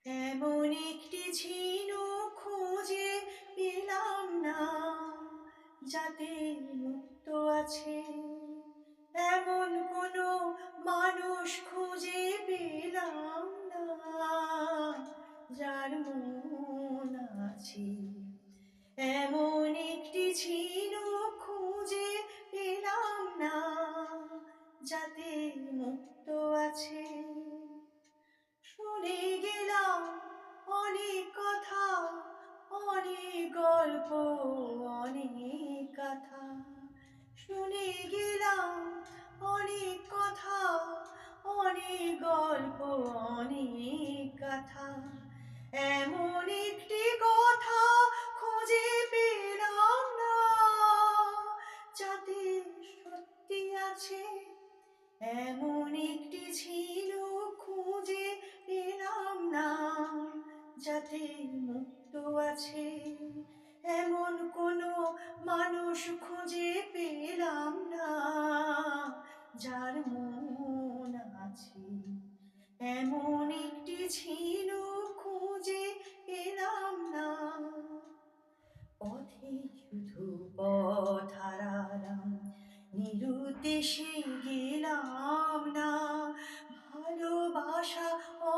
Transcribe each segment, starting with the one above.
এমন একটি ঝিনুক খুঁজে পেলাম না, যাতে মুক্ত আছে। এমন কোনো মানুষ খুঁজে পেলাম না, যার মন আছে। এমন একটি ঝিনুক খুঁজে পেলাম না, যাতে মুক্ত আছে। শুনে গেলাম অনেক কথা, অনেক গল্প, অনেক কথা। শুনে গেলাম অনেক কথা, অনেক গল্প, অনেক কথা। এমন একটি কথা খুঁজে পেলাম না, যাতে সত্যি আছে। এমন একটি ঝিনুক খুঁজে পেলাম না, যাতে মুক্ত আছে। এমন কোনো মানুষ খুঁজে পেলাম না, যার মন আছে। এমন একটি ঝিনুক খুঁজে পেলাম না। পথে শুধু পথ হারালাম, নিরুদ্দেশে গেলাম না। ভালোবাসা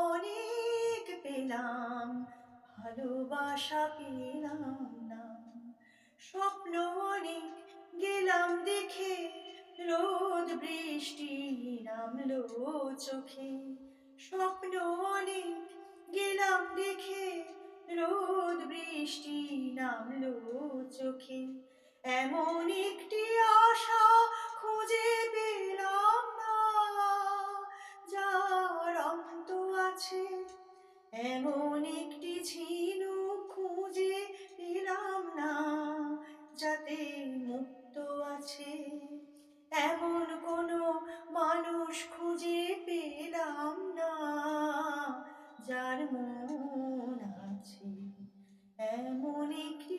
অনেক পেলাম, ভালোবাসা পেলাম না। স্বপ্ন অনেক গেলাম দেখে, রোদ বৃষ্টি নামলো চোখে। স্বপ্ন অনেক গেলাম দেখে, রোদ বৃষ্টি নামলো চোখে। এমন একটি আশা খুঁজে পেলাম না, যার অন্ত আছে। এমন একটি ঝিনুক খুঁজে পেলাম না, যাতে মুক্ত আছে। এমন কোনো মানুষ খুঁজে পেলাম না, যার মন আছে। এমন একটি